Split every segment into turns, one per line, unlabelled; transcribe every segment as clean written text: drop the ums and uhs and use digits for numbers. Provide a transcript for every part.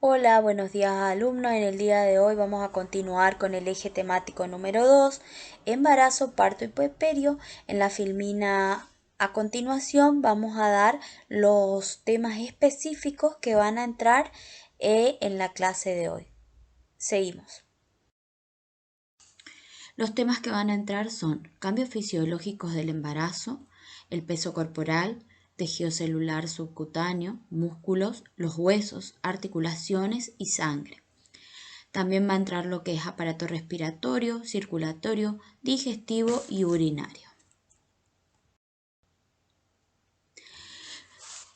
Hola, buenos días alumnos. En el día de hoy vamos a continuar con el eje temático número 2, embarazo, parto y puerperio. En la filmina a continuación vamos a dar los temas específicos que van a entrar en la clase de hoy. Seguimos. Los temas que van a entrar son cambios fisiológicos del embarazo, el peso corporal, tejido celular subcutáneo, músculos, los huesos, articulaciones y sangre. También va a entrar lo que es aparato respiratorio, circulatorio, digestivo y urinario.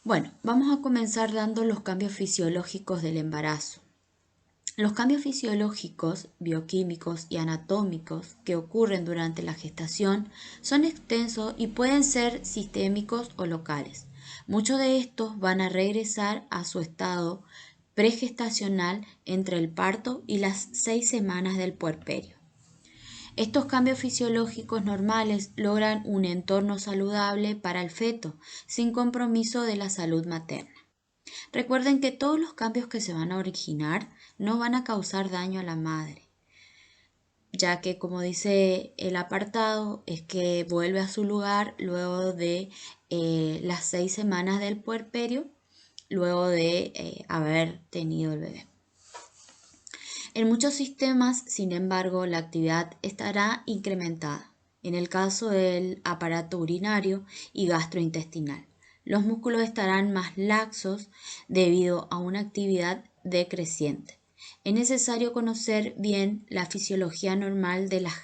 Bueno, vamos a comenzar dando los cambios fisiológicos del embarazo. Los cambios fisiológicos, bioquímicos y anatómicos que ocurren durante la gestación son extensos y pueden ser sistémicos o locales. Muchos de estos van a regresar a su estado pregestacional entre el parto y las 6 semanas del puerperio. Estos cambios fisiológicos normales logran un entorno saludable para el feto, sin compromiso de la salud materna. Recuerden que todos los cambios que se van a originar no van a causar daño a la madre, ya que, como dice el apartado, es que vuelve a su lugar luego de las 6 semanas del puerperio, luego de haber tenido el bebé. En muchos sistemas, sin embargo, la actividad estará incrementada. En el caso del aparato urinario y gastrointestinal, los músculos estarán más laxos debido a una actividad decreciente. Es necesario conocer bien la fisiología normal de las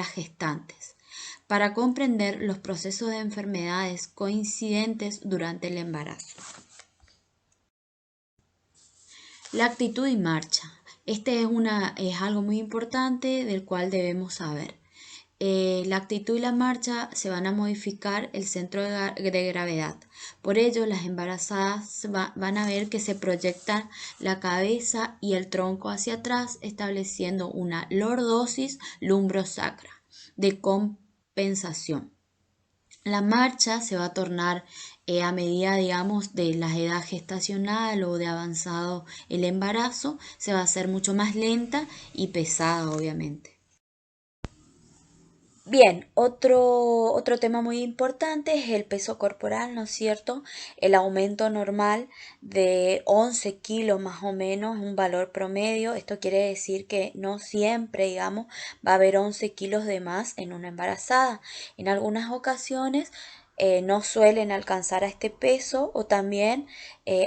gestantes para comprender los procesos de enfermedades coincidentes durante el embarazo. La actitud y marcha. Es algo muy importante del cual debemos saber. La actitud y la marcha se van a modificar el centro de gravedad. Por ello, las embarazadas van a ver que se proyectan la cabeza y el tronco hacia atrás, estableciendo una lordosis lumbrosacra de compensación. La marcha se va a tornar a medida, digamos, de la edad gestacional o de avanzado el embarazo, se va a hacer mucho más lenta y pesada, obviamente. Bien, otro tema muy importante es el peso corporal, ¿no es cierto? El aumento normal de 11 kilos más o menos es un valor promedio. Esto quiere decir que no siempre, digamos, va a haber 11 kilos de más en una embarazada. En algunas ocasiones no suelen alcanzar a este peso o también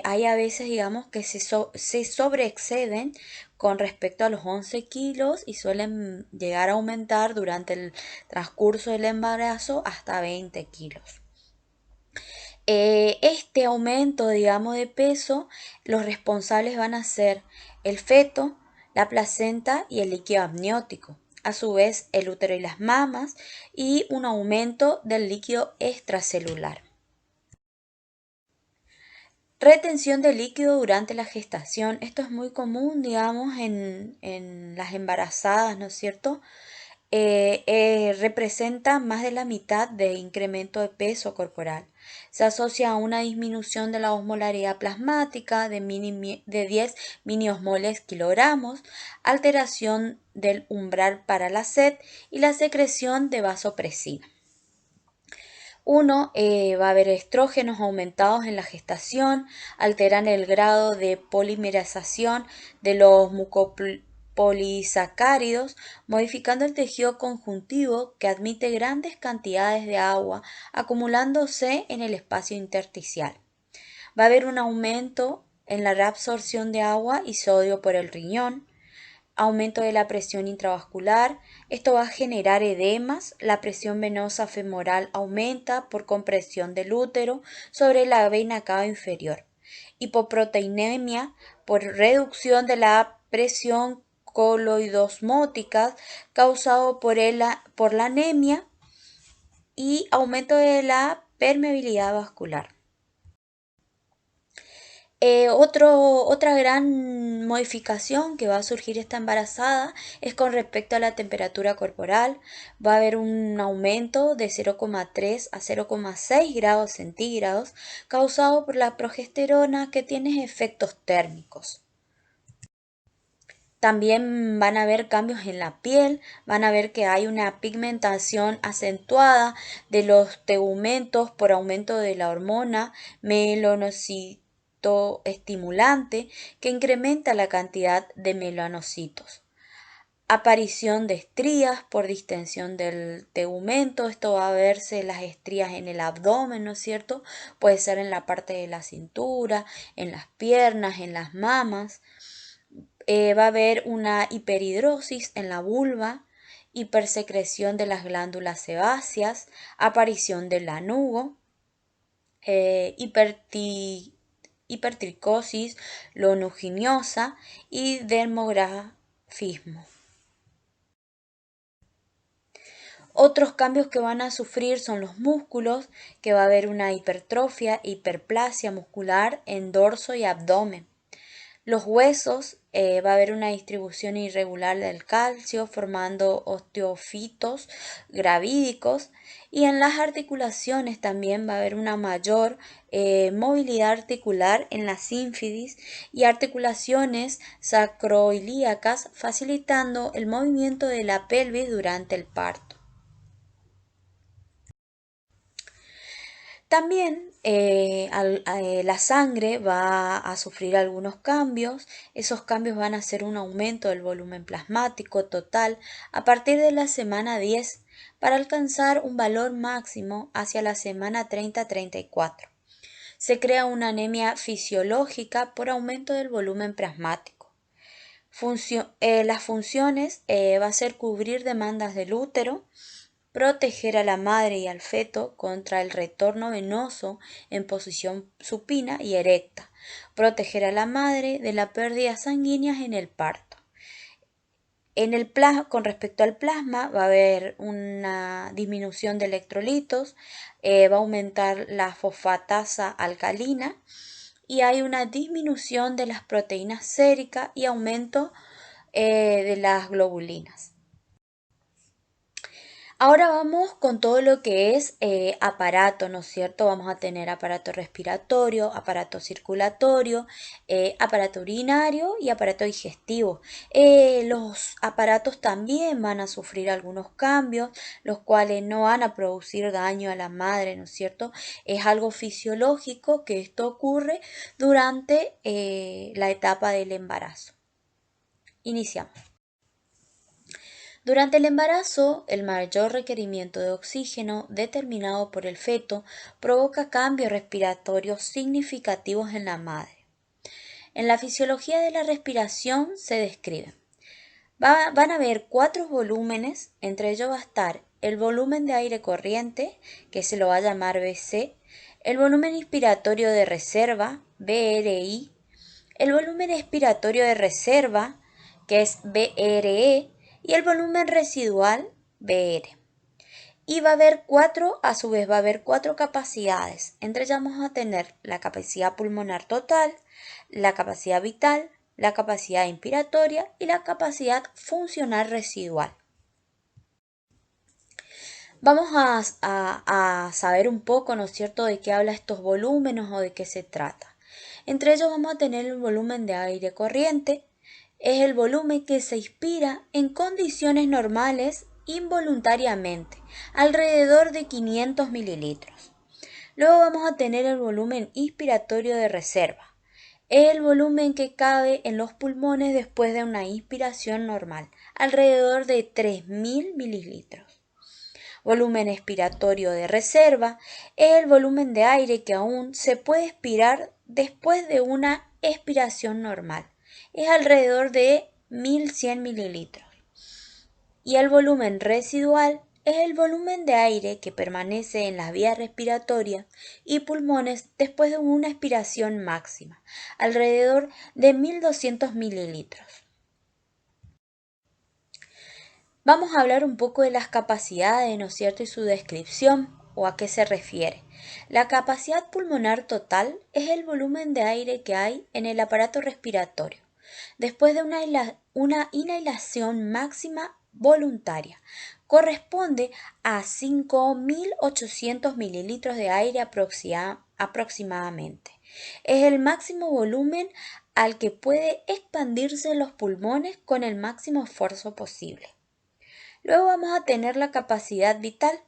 hay a veces, digamos, que se sobreexceden con respecto a los 11 kilos y suelen llegar a aumentar durante el transcurso del embarazo hasta 20 kilos. Este aumento, digamos, de peso, los responsables van a ser el feto, la placenta y el líquido amniótico. A su vez, el útero y las mamas y un aumento del líquido extracelular. Retención de líquido durante la gestación. Esto es muy común, digamos, en las embarazadas, ¿no es cierto? Representa más de la mitad de incremento de peso corporal. Se asocia a una disminución de la osmolaridad plasmática de 10 miniosmoles kilogramos, alteración del umbral para la sed y la secreción de vasopresina. Va a haber estrógenos aumentados en la gestación, alteran el grado de polimerización de los mucopolisacáridos, modificando el tejido conjuntivo que admite grandes cantidades de agua acumulándose en el espacio intersticial. Va a haber un aumento en la reabsorción de agua y sodio por el riñón, aumento de la presión intravascular. Esto va a generar edemas. La presión venosa femoral aumenta por compresión del útero sobre la vena cava inferior. Hipoproteinemia por reducción de la presión coloidosmótica causado por la anemia y aumento de la permeabilidad vascular. Otra gran modificación que va a surgir esta embarazada es con respecto a la temperatura corporal. Va a haber un aumento de 0,3 a 0,6 grados centígrados causado por la progesterona que tiene efectos térmicos. También van a haber cambios en la piel, van a ver que hay una pigmentación acentuada de los tegumentos por aumento de la hormona melanocitoestimulante que incrementa la cantidad de melanocitos. Aparición de estrías por distensión del tegumento, esto va a verse las estrías en el abdomen, ¿no es cierto? Puede ser en la parte de la cintura, en las piernas, en las mamas. Va a haber una hiperhidrosis en la vulva, hipersecreción de las glándulas sebáceas, aparición del lanugo, hipertricosis lonuginosa y dermografismo. Otros cambios que van a sufrir son los músculos, que va a haber una hipertrofia, hiperplasia muscular en dorso y abdomen. Los huesos, va a haber una distribución irregular del calcio formando osteofitos gravídicos, y en las articulaciones también va a haber una mayor movilidad articular en la sínfidis y articulaciones sacroiliacas, facilitando el movimiento de la pelvis durante el parto. También la sangre va a sufrir algunos cambios. Esos cambios van a ser un aumento del volumen plasmático total a partir de la semana 10 para alcanzar un valor máximo hacia la semana 30-34. Se crea una anemia fisiológica por aumento del volumen plasmático. Las funciones va a ser cubrir demandas del útero, proteger a la madre y al feto contra el retorno venoso en posición supina y erecta, proteger a la madre de la pérdida sanguínea en el parto. Con respecto al plasma, va a haber una disminución de electrolitos, va a aumentar la fosfatasa alcalina y hay una disminución de las proteínas séricas y aumento de las globulinas. Ahora vamos con todo lo que es aparato, ¿no es cierto? Vamos a tener aparato respiratorio, aparato circulatorio, aparato urinario y aparato digestivo. Los aparatos también van a sufrir algunos cambios, los cuales no van a producir daño a la madre, ¿no es cierto? Es algo fisiológico que esto ocurre durante la etapa del embarazo. Iniciamos. Durante el embarazo, el mayor requerimiento de oxígeno determinado por el feto provoca cambios respiratorios significativos en la madre. En la fisiología de la respiración se describen. Van a haber 4 volúmenes, entre ellos va a estar el volumen de aire corriente, que se lo va a llamar BC, el volumen inspiratorio de reserva, BRI, el volumen expiratorio de reserva, que es BRE, y el volumen residual, BR. Y a su vez va a haber 4 capacidades. Entre ellas vamos a tener la capacidad pulmonar total, la capacidad vital, la capacidad inspiratoria y la capacidad funcional residual. Vamos a saber un poco, ¿no es cierto?, de qué habla estos volúmenes o de qué se trata. Entre ellos vamos a tener el volumen de aire corriente. Es el volumen que se inspira en condiciones normales involuntariamente, alrededor de 500 mililitros. Luego vamos a tener el volumen inspiratorio de reserva. Es el volumen que cabe en los pulmones después de una inspiración normal, alrededor de 3000 mililitros. Volumen expiratorio de reserva es el volumen de aire que aún se puede expirar después de una expiración normal. Es alrededor de 1100 mililitros. Y el volumen residual es el volumen de aire que permanece en las vías respiratorias y pulmones después de una expiración máxima, alrededor de 1200 mililitros. Vamos a hablar un poco de las capacidades, ¿no es cierto?, y su descripción. o a qué se refiere. La capacidad pulmonar total es el volumen de aire que hay en el aparato respiratorio después de una inhalación máxima voluntaria. Corresponde a 5.800 mililitros de aire aproximadamente. Es el máximo volumen al que puede expandirse los pulmones con el máximo esfuerzo posible. Luego vamos a tener la capacidad vital.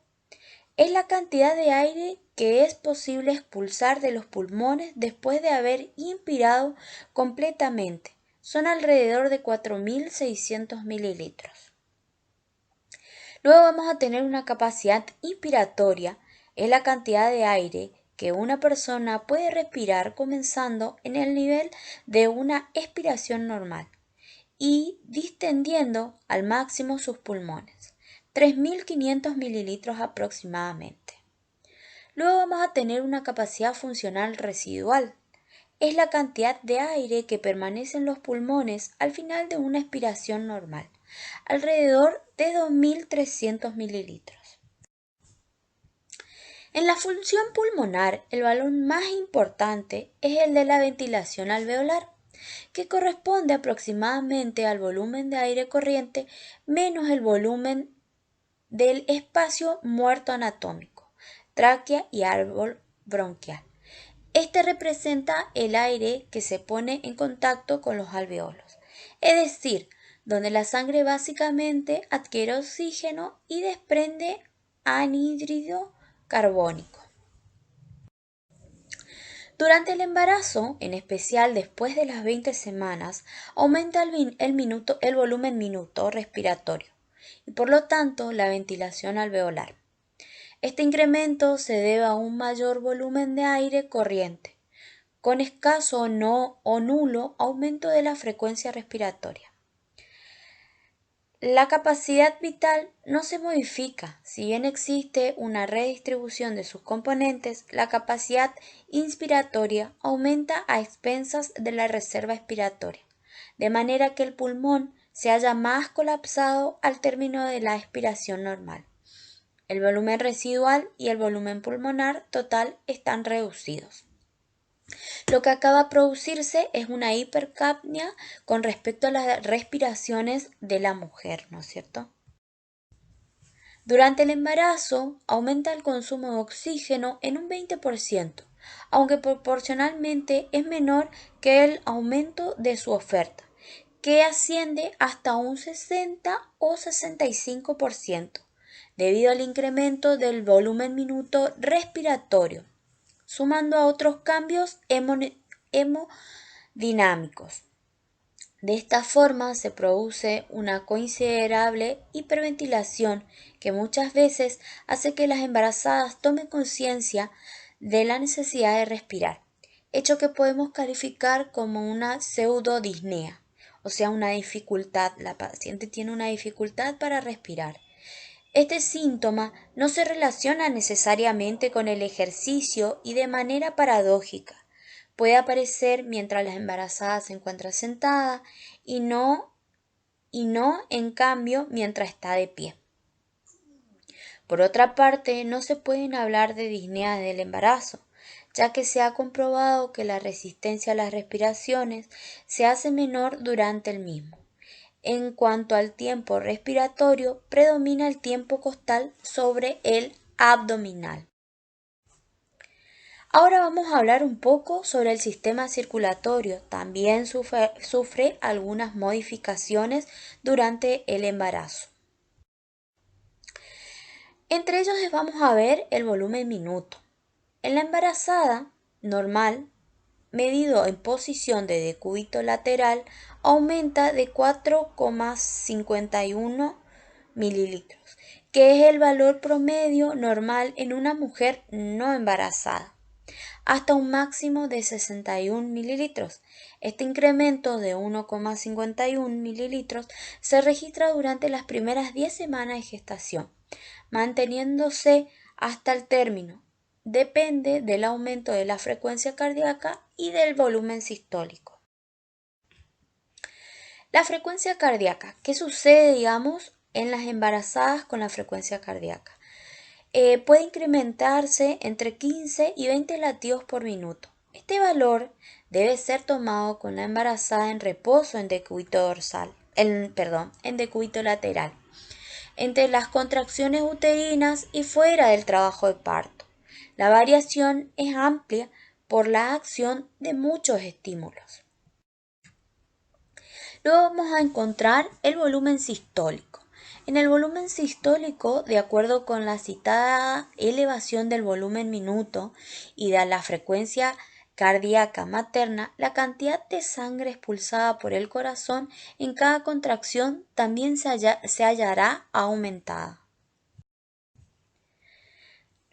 Es la cantidad de aire que es posible expulsar de los pulmones después de haber inspirado completamente. Son alrededor de 4.600 mililitros. Luego vamos a tener una capacidad inspiratoria. Es la cantidad de aire que una persona puede respirar comenzando en el nivel de una expiración normal y distendiendo al máximo sus pulmones, 3.500 mililitros aproximadamente. Luego vamos a tener una capacidad funcional residual. Es la cantidad de aire que permanece en los pulmones al final de una expiración normal, alrededor de 2.300 mililitros. En la función pulmonar, el valor más importante es el de la ventilación alveolar, que corresponde aproximadamente al volumen de aire corriente menos el volumen del espacio muerto anatómico, tráquea y árbol bronquial. Este representa el aire que se pone en contacto con los alveolos, es decir, donde la sangre básicamente adquiere oxígeno y desprende anhídrido carbónico. Durante el embarazo, en especial después de las 20 semanas, aumenta el volumen minuto respiratorio y por lo tanto la ventilación alveolar. Este incremento se debe a un mayor volumen de aire corriente, con escaso o nulo aumento de la frecuencia respiratoria. La capacidad vital no se modifica, si bien existe una redistribución de sus componentes, la capacidad inspiratoria aumenta a expensas de la reserva expiratoria, de manera que el pulmón se halla más colapsado al término de la expiración normal. El volumen residual y el volumen pulmonar total están reducidos. Lo que acaba de producirse es una hipercapnia con respecto a las respiraciones de la mujer, ¿no es cierto? Durante el embarazo aumenta el consumo de oxígeno en un 20%, aunque proporcionalmente es menor que el aumento de su oferta, que asciende hasta un 60 o 65%, debido al incremento del volumen minuto respiratorio, sumando a otros cambios hemodinámicos. De esta forma se produce una considerable hiperventilación que muchas veces hace que las embarazadas tomen conciencia de la necesidad de respirar, hecho que podemos calificar como una pseudodisnea, o sea, una dificultad. La paciente tiene una dificultad para respirar. Este síntoma no se relaciona necesariamente con el ejercicio y de manera paradójica puede aparecer mientras la embarazada se encuentra sentada y no en cambio mientras está de pie. Por otra parte, no se pueden hablar de disnea del embarazo, ya que se ha comprobado que la resistencia a las respiraciones se hace menor durante el mismo. En cuanto al tiempo respiratorio, predomina el tiempo costal sobre el abdominal. Ahora vamos a hablar un poco sobre el sistema circulatorio. También sufre algunas modificaciones durante el embarazo. Entre ellos vamos a ver el volumen minuto. En la embarazada normal, medido en posición de decúbito lateral, aumenta de 4,51 mililitros, que es el valor promedio normal en una mujer no embarazada, hasta un máximo de 61 mililitros. Este incremento de 1,51 mililitros se registra durante las primeras 10 semanas de gestación, manteniéndose hasta el término. Depende del aumento de la frecuencia cardíaca y del volumen sistólico. La frecuencia cardíaca. ¿Qué sucede, en las embarazadas con la frecuencia cardíaca? puede incrementarse entre 15 y 20 latidos por minuto. Este valor debe ser tomado con la embarazada en reposo en decúbito dorsal, en decúbito lateral, entre las contracciones uterinas y fuera del trabajo de parto. La variación es amplia por la acción de muchos estímulos. Luego vamos a encontrar el volumen sistólico. En el volumen sistólico, de acuerdo con la citada elevación del volumen minuto y de la frecuencia cardíaca materna, la cantidad de sangre expulsada por el corazón en cada contracción también se hallará aumentada.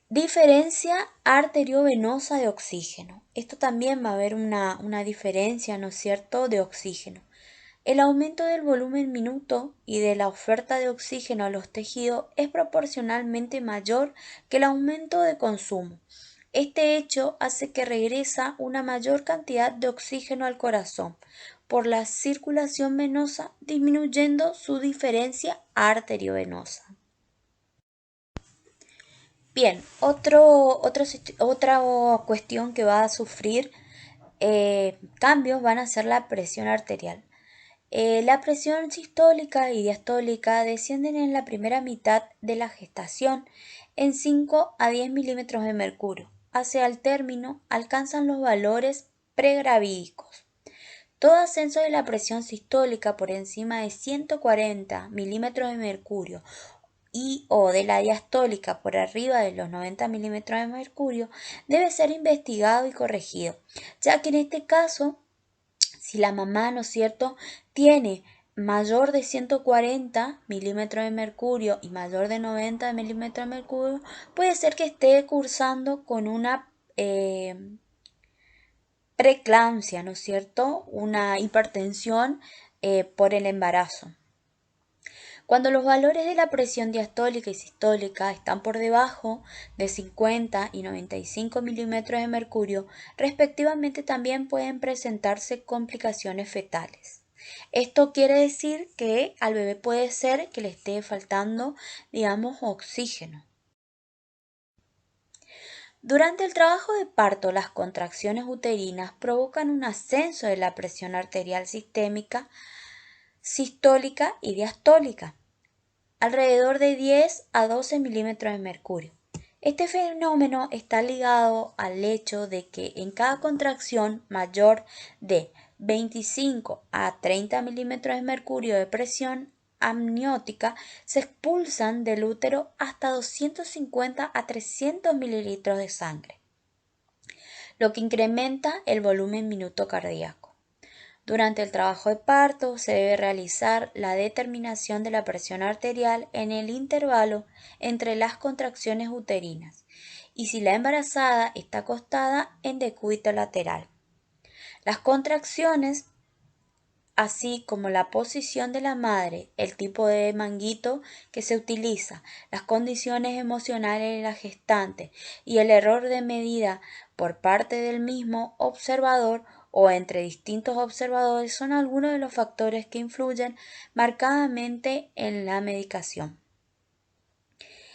Diferencia arteriovenosa de oxígeno. Esto también va a haber una diferencia, ¿no es cierto?, de oxígeno. El aumento del volumen minuto y de la oferta de oxígeno a los tejidos es proporcionalmente mayor que el aumento de consumo. Este hecho hace que regresa una mayor cantidad de oxígeno al corazón por la circulación venosa, disminuyendo su diferencia arteriovenosa. Bien, otra cuestión que va a sufrir cambios van a ser la presión arterial. La presión sistólica y diastólica descienden en la primera mitad de la gestación en 5 a 10 milímetros de mercurio. Hacia el término alcanzan los valores pregravídicos. Todo ascenso de la presión sistólica por encima de 140 milímetros de mercurio y o de la diastólica por arriba de los 90 milímetros de mercurio debe ser investigado y corregido, ya que en este caso, si la mamá, ¿no es cierto?, tiene mayor de 140 milímetros de mercurio y mayor de 90 milímetros de mercurio, puede ser que esté cursando con una preeclampsia, ¿no es cierto?, una hipertensión por el embarazo. Cuando los valores de la presión diastólica y sistólica están por debajo de 50 y 95 milímetros de mercurio, respectivamente también pueden presentarse complicaciones fetales. Esto quiere decir que al bebé puede ser que le esté faltando, digamos, oxígeno. Durante el trabajo de parto, las contracciones uterinas provocan un ascenso de la presión arterial sistémica, sistólica y diastólica, alrededor de 10 a 12 milímetros de mercurio. Este fenómeno está ligado al hecho de que en cada contracción mayor de 25 a 30 milímetros de mercurio de presión amniótica se expulsan del útero hasta 250 a 300 mililitros de sangre, lo que incrementa el volumen minuto cardíaco. Durante el trabajo de parto se debe realizar la determinación de la presión arterial en el intervalo entre las contracciones uterinas y si la embarazada está acostada en decúbito lateral. Las contracciones, así como la posición de la madre, el tipo de manguito que se utiliza, las condiciones emocionales de la gestante y el error de medida por parte del mismo observador o entre distintos observadores son algunos de los factores que influyen marcadamente en la medicación.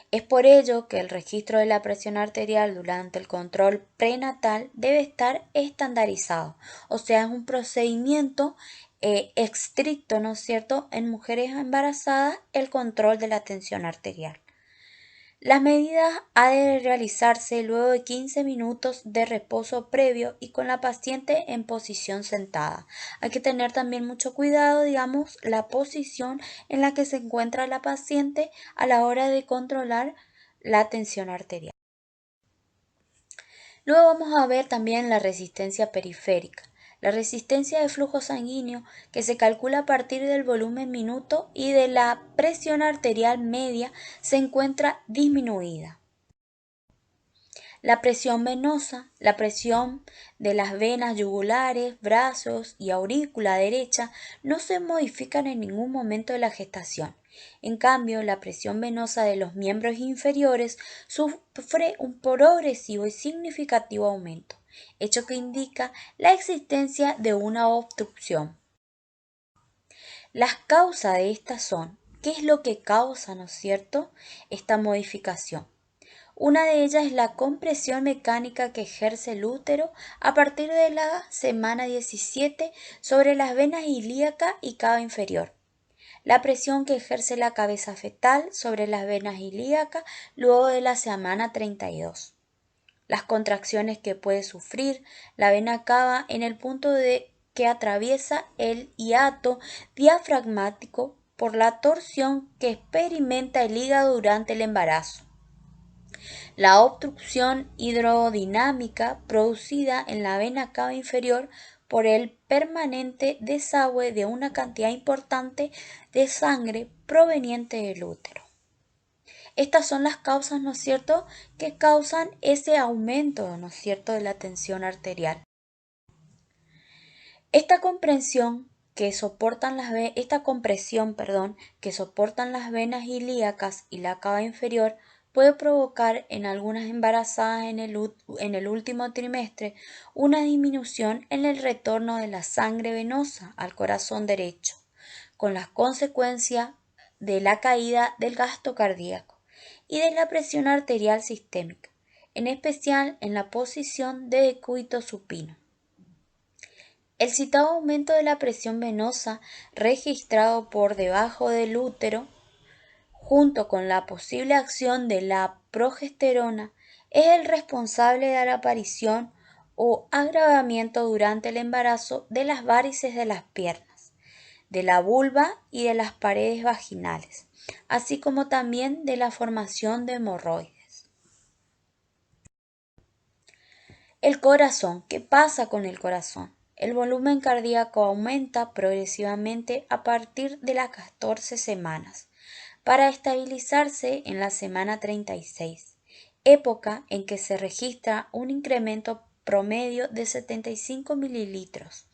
Es por ello que el registro de la presión arterial durante el control prenatal debe estar estandarizado, o sea, es un procedimiento estricto, ¿no es cierto?, en mujeres embarazadas, el control de la tensión arterial. Las medidas ha de realizarse luego de 15 minutos de reposo previo y con la paciente en posición sentada. Hay que tener también mucho cuidado, digamos, la posición en la que se encuentra la paciente a la hora de controlar la tensión arterial. Luego vamos a ver también la resistencia periférica. La resistencia de flujo sanguíneo que se calcula a partir del volumen minuto y de la presión arterial media se encuentra disminuida. La presión venosa, la presión de las venas yugulares, brazos y aurícula derecha no se modifican en ningún momento de la gestación. En cambio, la presión venosa de los miembros inferiores sufre un progresivo y significativo aumento, hecho que indica la existencia de una obstrucción. Las causas de estas son, ¿qué es lo que causa, no es cierto?, esta modificación? Una de ellas es la compresión mecánica que ejerce el útero a partir de la semana 17 sobre las venas ilíaca y cava inferior. La presión que ejerce la cabeza fetal sobre las venas ilíacas luego de la semana 32. Las contracciones que puede sufrir la vena cava en el punto que atraviesa el hiato diafragmático por la torsión que experimenta el hígado durante el embarazo. La obstrucción hidrodinámica producida en la vena cava inferior por el permanente desagüe de una cantidad importante de sangre proveniente del útero. Estas son las causas, ¿no es cierto?, que causan ese aumento, ¿no es cierto?, de la tensión arterial. Esta compresión que soportan las venas ilíacas y la cava inferior puede provocar en algunas embarazadas en el último trimestre una disminución en el retorno de la sangre venosa al corazón derecho, con las consecuencias de la caída del gasto cardíaco y de la presión arterial sistémica, en especial en la posición de decúbito supino. El citado aumento de la presión venosa registrado por debajo del útero, junto con la posible acción de la progesterona, es el responsable de la aparición o agravamiento durante el embarazo de las varices de las piernas, de la vulva y de las paredes vaginales, así como también de la formación de hemorroides. El corazón. ¿Qué pasa con el corazón? El volumen cardíaco aumenta progresivamente a partir de las 14 semanas, para estabilizarse en la semana 36, época en que se registra un incremento promedio de 75 mililitros.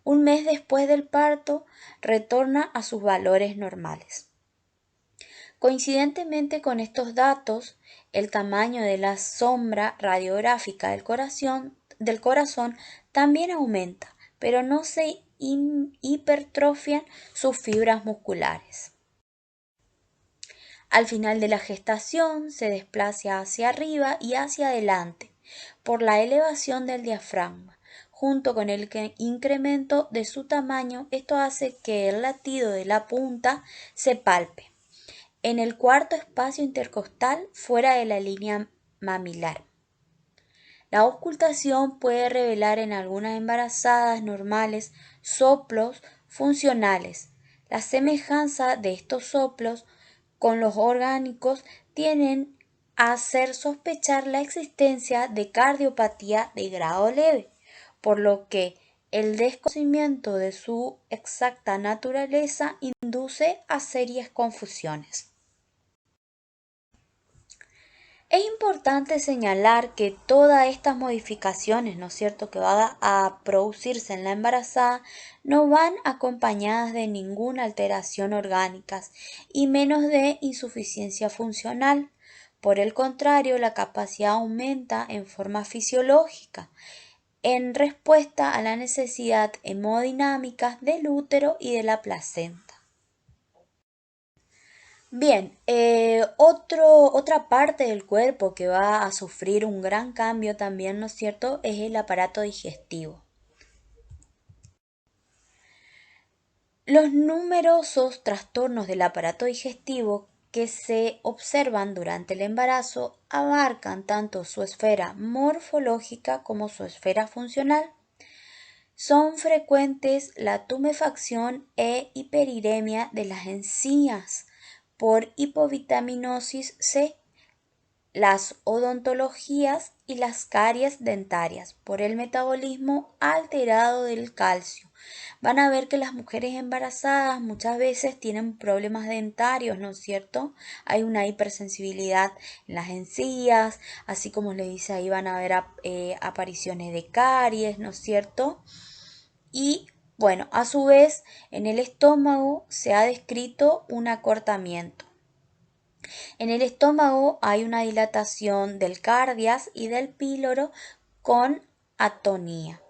Un mes después del parto, retorna a sus valores normales. Coincidentemente con estos datos, el tamaño de la sombra radiográfica del corazón también aumenta, pero no se hipertrofian sus fibras musculares. Al final de la gestación se desplaza hacia arriba y hacia adelante por la elevación del diafragma. Junto con el incremento de su tamaño, esto hace que el latido de la punta se palpe en el cuarto espacio intercostal fuera de la línea mamilar. La auscultación puede revelar en algunas embarazadas normales soplos funcionales. La semejanza de estos soplos con los orgánicos tienden a hacer sospechar la existencia de cardiopatía de grado leve, por lo que el desconocimiento de su exacta naturaleza induce a serias confusiones. Es importante señalar que todas estas modificaciones, ¿no es cierto?, que van a producirse en la embarazada, no van acompañadas de ninguna alteración orgánica y menos de insuficiencia funcional. Por el contrario, la capacidad aumenta en forma fisiológica, en respuesta a la necesidad hemodinámica del útero y de la placenta. Bien, otra parte del cuerpo que va a sufrir un gran cambio también, ¿no es cierto?, es el aparato digestivo. Los numerosos trastornos del aparato digestivo que se observan durante el embarazo abarcan tanto su esfera morfológica como su esfera funcional. Son frecuentes la tumefacción e hiperiremia de las encías por hipovitaminosis C, las odontologías y las caries dentarias por el metabolismo alterado del calcio. Van a ver que las mujeres embarazadas muchas veces tienen problemas dentarios, ¿no es cierto? Hay una hipersensibilidad en las encías, así como les dice ahí van a ver apariciones de caries, ¿no es cierto? Y bueno, a su vez en el estómago se ha descrito un acortamiento. En el estómago hay una dilatación del cardias y del píloro con atonía.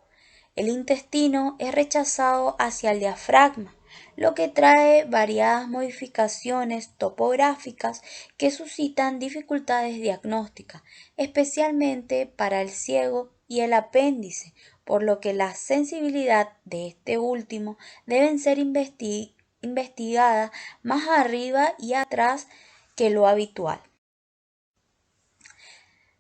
El intestino es rechazado hacia el diafragma, lo que trae variadas modificaciones topográficas que suscitan dificultades diagnósticas, especialmente para el ciego y el apéndice, por lo que la sensibilidad de este último deben ser investigada más arriba y atrás que lo habitual.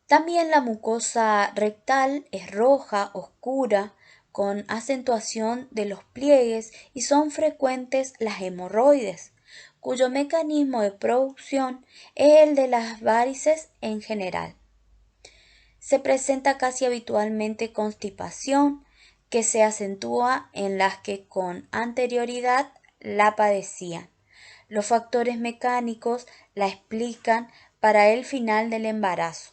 También la mucosa rectal es roja, oscura, con acentuación de los pliegues y son frecuentes las hemorroides, cuyo mecanismo de producción es el de las varices en general. Se presenta casi habitualmente constipación, que se acentúa en las que con anterioridad la padecían. Los factores mecánicos la explican para el final del embarazo,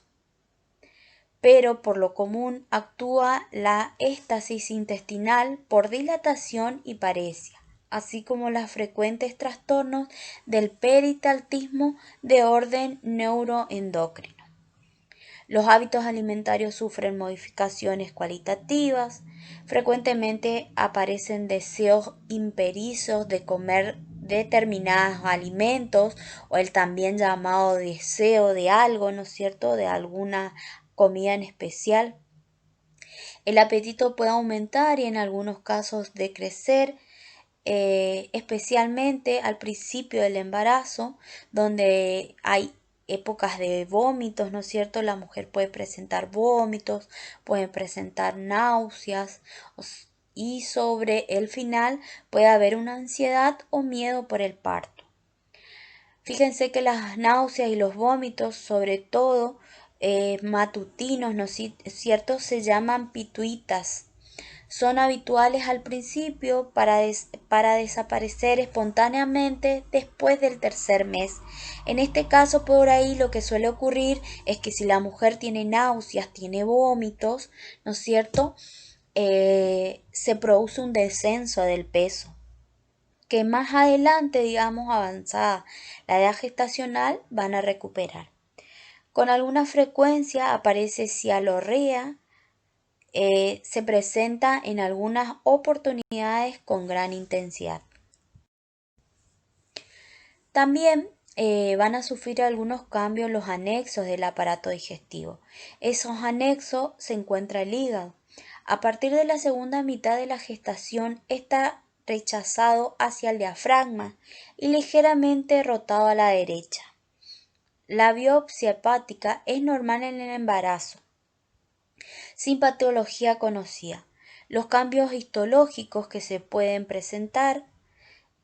pero por lo común actúa la éstasis intestinal por dilatación y paresia, así como los frecuentes trastornos del peristaltismo de orden neuroendocrino. Los hábitos alimentarios sufren modificaciones cualitativas, frecuentemente aparecen deseos imperiosos de comer determinados alimentos o el también llamado deseo de algo, ¿no es cierto?, de alguna comida en especial. El apetito puede aumentar y en algunos casos decrecer, especialmente al principio del embarazo, donde hay épocas de vómitos, ¿no es cierto? La mujer puede presentar vómitos, puede presentar náuseas y sobre el final puede haber una ansiedad o miedo por el parto. Fíjense que las náuseas y los vómitos, sobre todo matutinos, ¿no es cierto?, se llaman pituitas. Son habituales al principio para desaparecer espontáneamente después del tercer mes. En este caso, por ahí lo que suele ocurrir es que si la mujer tiene náuseas, tiene vómitos, ¿no es cierto?, se produce un descenso del peso, que más adelante, digamos, avanzada la edad gestacional, van a recuperar. Con alguna frecuencia aparece cialorrea, se presenta en algunas oportunidades con gran intensidad. También van a sufrir algunos cambios los anexos del aparato digestivo. Esos anexos se encuentra el hígado. A partir de la segunda mitad de la gestación está rechazado hacia el diafragma y ligeramente rotado a la derecha. La biopsia hepática es normal en el embarazo, sin patología conocida. Los cambios histológicos que se pueden presentar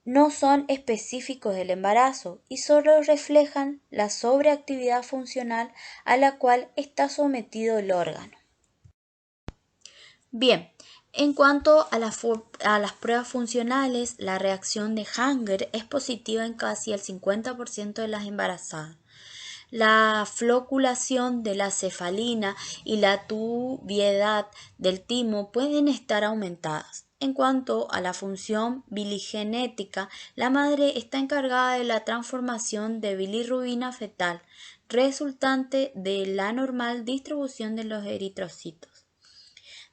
no son específicos del embarazo y solo reflejan la sobreactividad funcional a la cual está sometido el órgano. Bien, en cuanto a las pruebas funcionales, la reacción de Hanger es positiva en casi el 50% de las embarazadas. La floculación de la cefalina y la tubiedad del timo pueden estar aumentadas. En cuanto a la función biligenética, la madre está encargada de la transformación de bilirrubina fetal, resultante de la normal distribución de los eritrocitos.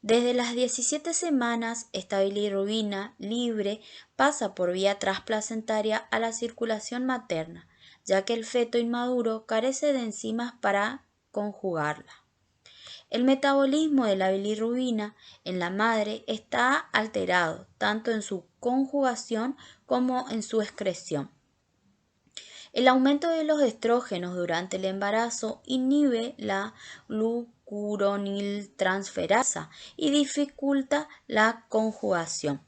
Desde las 17 semanas, esta bilirrubina libre pasa por vía transplacentaria a la circulación materna, ya que el feto inmaduro carece de enzimas para conjugarla. El metabolismo de la bilirrubina en la madre está alterado, tanto en su conjugación como en su excreción. El aumento de los estrógenos durante el embarazo inhibe la glucuroniltransferasa y dificulta la conjugación.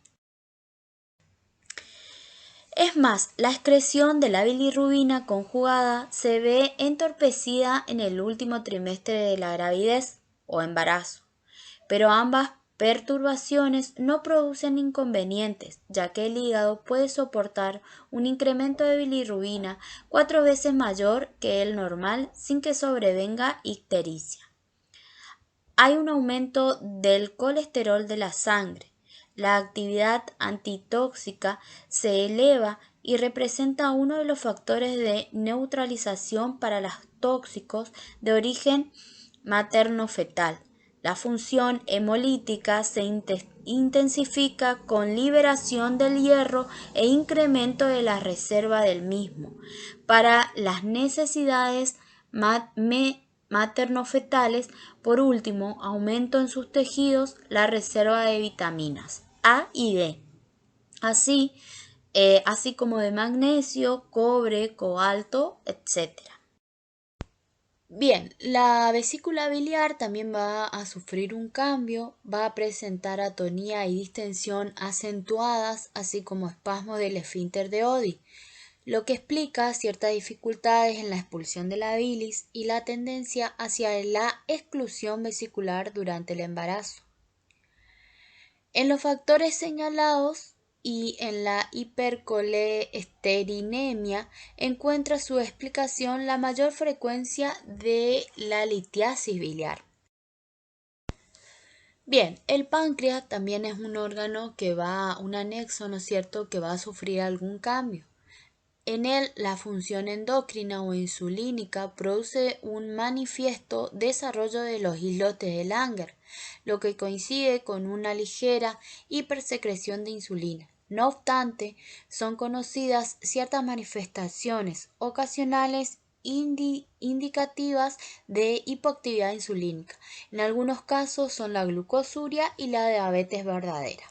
Es más, la excreción de la bilirrubina conjugada se ve entorpecida en el último trimestre de la gravidez o embarazo, pero ambas perturbaciones no producen inconvenientes, ya que el hígado puede soportar un incremento de bilirrubina 4 veces mayor que el normal sin que sobrevenga ictericia. Hay un aumento del colesterol de la sangre. La actividad antitóxica se eleva y representa uno de los factores de neutralización para los tóxicos de origen materno-fetal. La función hemolítica se intensifica con liberación del hierro e incremento de la reserva del mismo para las necesidades maternofetales. Por último, aumento en sus tejidos la reserva de vitaminas A y D, así como de magnesio, cobre, cobalto, etc. Bien, la vesícula biliar también va a sufrir un cambio, va a presentar atonía y distensión acentuadas, así como espasmo del esfínter de Oddi, lo que explica ciertas dificultades en la expulsión de la bilis y la tendencia hacia la exclusión vesicular durante el embarazo. En los factores señalados y en la hipercolesterinemia encuentra su explicación la mayor frecuencia de la litiasis biliar. Bien, el páncreas también es un órgano un anexo, ¿no es cierto?, que va a sufrir algún cambio. En él, la función endocrina o insulínica produce un manifiesto desarrollo de los islotes de Langer, lo que coincide con una ligera hipersecreción de insulina. No obstante, son conocidas ciertas manifestaciones ocasionales indicativas de hipoactividad insulínica. En algunos casos son la glucosuria y la diabetes verdadera.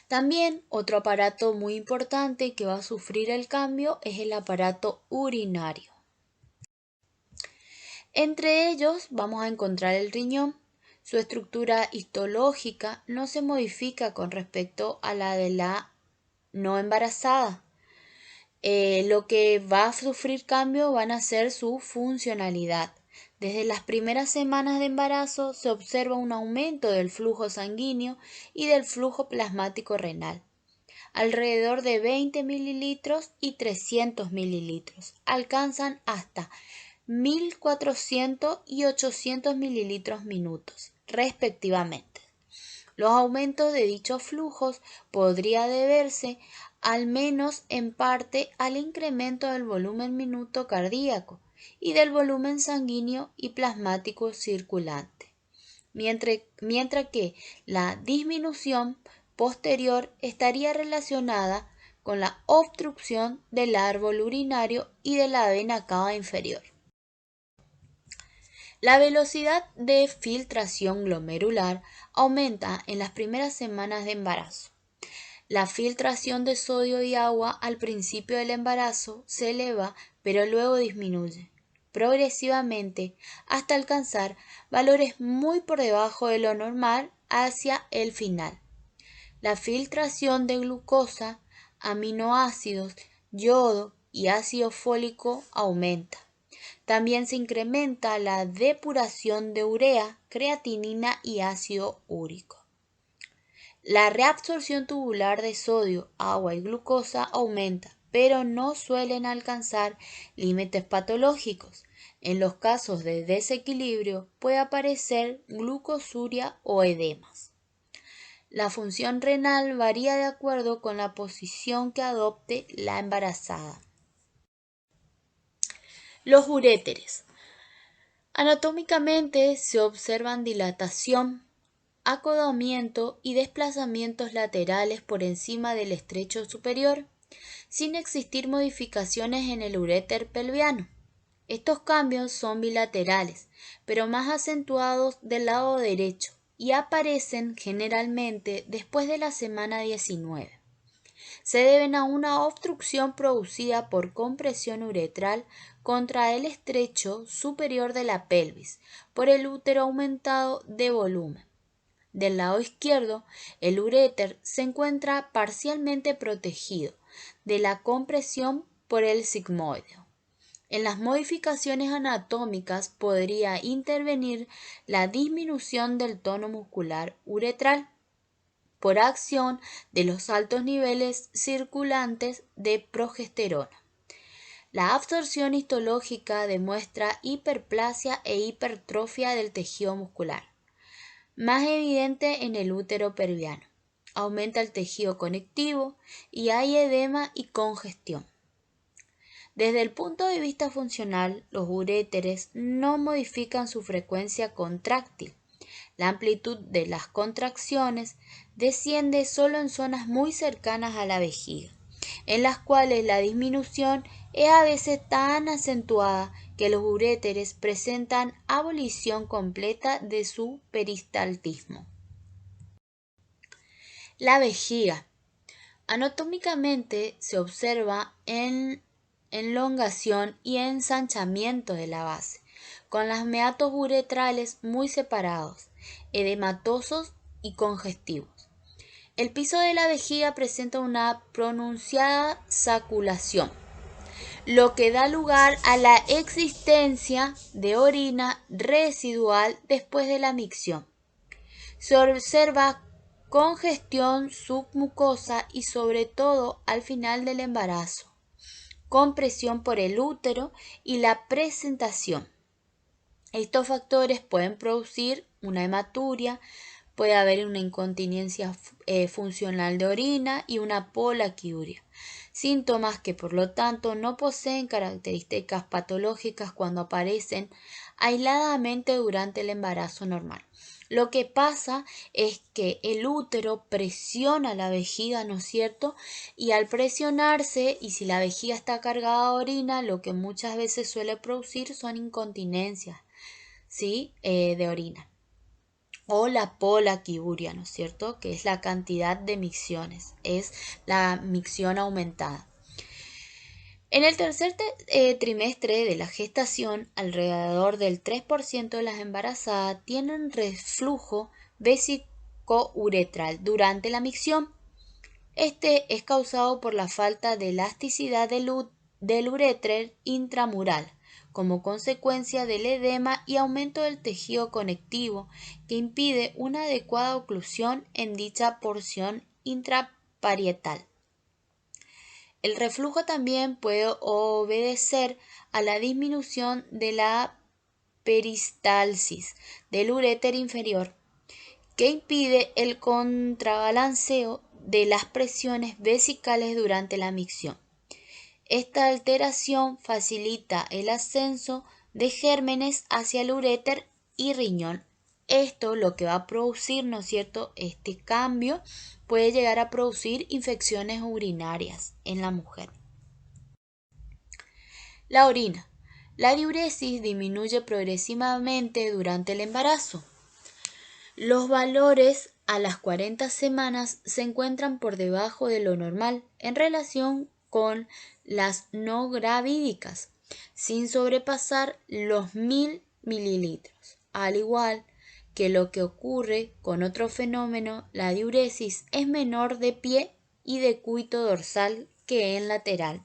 También otro aparato muy importante que va a sufrir el cambio es el aparato urinario. Entre ellos vamos a encontrar el riñón. Su estructura histológica no se modifica con respecto a la de la no embarazada. Lo que va a sufrir cambio van a ser su funcionalidad. Desde las primeras semanas de embarazo se observa un aumento del flujo sanguíneo y del flujo plasmático renal, alrededor de 20 mililitros y 300 mililitros. Alcanzan hasta 1400 y 800 mililitros minutos, respectivamente. Los aumentos de dichos flujos podría deberse, al menos en parte, al incremento del volumen minuto cardíaco y del volumen sanguíneo y plasmático circulante, mientras que la disminución posterior estaría relacionada con la obstrucción del árbol urinario y de la vena cava inferior. La velocidad de filtración glomerular aumenta en las primeras semanas de embarazo. La filtración de sodio y agua al principio del embarazo se eleva, pero luego disminuye progresivamente hasta alcanzar valores muy por debajo de lo normal hacia el final. La filtración de glucosa, aminoácidos, yodo y ácido fólico aumenta. También se incrementa la depuración de urea, creatinina y ácido úrico. La reabsorción tubular de sodio, agua y glucosa aumenta, pero no suelen alcanzar límites patológicos. En los casos de desequilibrio puede aparecer glucosuria o edemas. La función renal varía de acuerdo con la posición que adopte la embarazada. Los uréteres. Anatómicamente se observan dilatación, acodamiento y desplazamientos laterales por encima del estrecho superior, sin existir modificaciones en el uréter pelviano. Estos cambios son bilaterales, pero más acentuados del lado derecho y aparecen generalmente después de la semana 19. Se deben a una obstrucción producida por compresión uretral contra el estrecho superior de la pelvis por el útero aumentado de volumen. Del lado izquierdo, el uréter se encuentra parcialmente protegido de la compresión por el sigmoideo. En las modificaciones anatómicas podría intervenir la disminución del tono muscular uretral por acción de los altos niveles circulantes de progesterona. La absorción histológica demuestra hiperplasia e hipertrofia del tejido muscular, más evidente en el útero pelviano. Aumenta el tejido conectivo y hay edema y congestión. Desde el punto de vista funcional, los uréteres no modifican su frecuencia contráctil. La amplitud de las contracciones desciende solo en zonas muy cercanas a la vejiga, en las cuales la disminución es a veces tan acentuada que los uréteres presentan abolición completa de su peristaltismo. La vejiga. Anatómicamente se observa en elongación y ensanchamiento de la base, con los meatos uretrales muy separados, edematosos y congestivos. El piso de la vejiga presenta una pronunciada saculación, lo que da lugar a la existencia de orina residual después de la micción. Se observa congestión submucosa y sobre todo al final del embarazo, compresión por el útero y la presentación. Estos factores pueden producir una hematuria, puede haber una incontinencia funcional de orina y una polaquiuria, síntomas que por lo tanto no poseen características patológicas cuando aparecen aisladamente durante el embarazo normal. Lo que pasa es que el útero presiona la vejiga, ¿no es cierto? Y al presionarse, y si la vejiga está cargada de orina, lo que muchas veces suele producir son incontinencias, ¿sí? De orina. O la polaquiuria, ¿no es cierto? Que es la cantidad de micciones, es la micción aumentada. En el tercer trimestre de la gestación, alrededor del 3% de las embarazadas tienen reflujo vesicouretral durante la micción. Este es causado por la falta de elasticidad del uréter intramural, como consecuencia del edema y aumento del tejido conectivo que impide una adecuada oclusión en dicha porción intraparietal. El reflujo también puede obedecer a la disminución de la peristalsis del uréter inferior, que impide el contrabalanceo de las presiones vesicales durante la micción. Esta alteración facilita el ascenso de gérmenes hacia el uréter y riñón. Esto lo que va a producir, ¿no es cierto? Este cambio puede llegar a producir infecciones urinarias en la mujer. La orina. La diuresis disminuye progresivamente durante el embarazo. Los valores a las 40 semanas se encuentran por debajo de lo normal en relación con las no gravídicas, sin sobrepasar los 1000 mililitros. Al igual que lo que ocurre con otro fenómeno, la diuresis es menor de pie y de cuito dorsal que en lateral,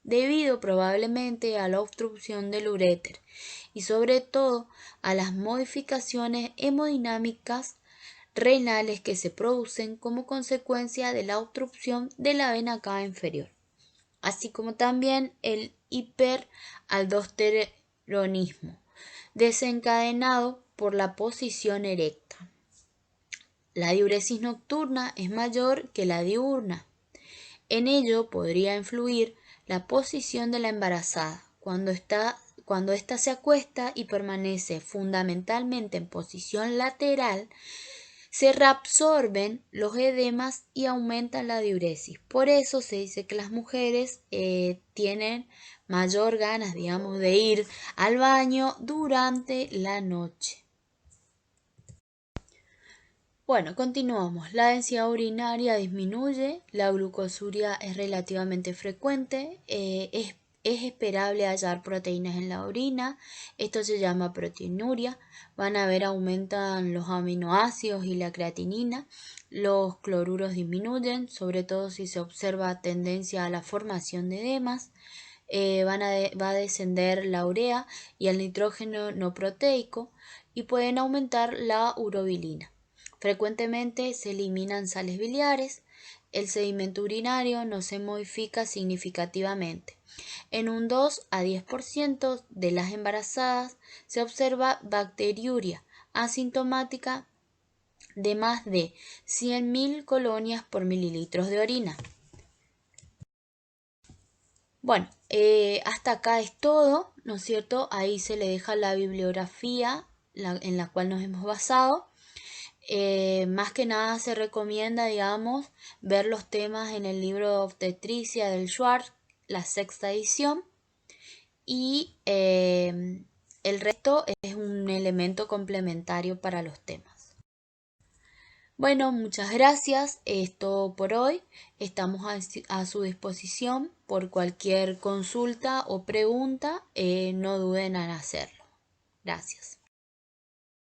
debido probablemente a la obstrucción del uréter y sobre todo a las modificaciones hemodinámicas renales que se producen como consecuencia de la obstrucción de la vena cava inferior, así como también el hiperaldosteronismo desencadenado por la posición erecta. La diuresis nocturna es mayor que la diurna. En ello podría influir la posición de la embarazada cuando ésta se acuesta y permanece fundamentalmente en posición lateral. Se reabsorben los edemas y aumentan la diuresis. Por eso se dice que las mujeres tienen mayor ganas, digamos, de ir al baño durante la noche. Bueno, continuamos. La densidad urinaria disminuye, la glucosuria es relativamente frecuente, es esperable hallar proteínas en la orina, esto se llama proteinuria, van a ver aumentan los aminoácidos y la creatinina, los cloruros disminuyen, sobre todo si se observa tendencia a la formación de edemas, va a descender la urea y el nitrógeno no proteico y pueden aumentar la urobilina. Frecuentemente se eliminan sales biliares, el sedimento urinario no se modifica significativamente. En un 2 a 10% de las embarazadas se observa bacteriuria asintomática de más de 100.000 colonias por mililitros de orina. Bueno, hasta acá es todo, ¿no es cierto? Ahí se le deja la bibliografía en la cual nos hemos basado. Más que nada se recomienda, digamos, ver los temas en el libro de obstetricia del Schwartz, la sexta edición, y el resto es un elemento complementario para los temas. Bueno, muchas gracias. Es todo por hoy. Estamos a su disposición por cualquier consulta o pregunta. No duden en hacerlo. Gracias.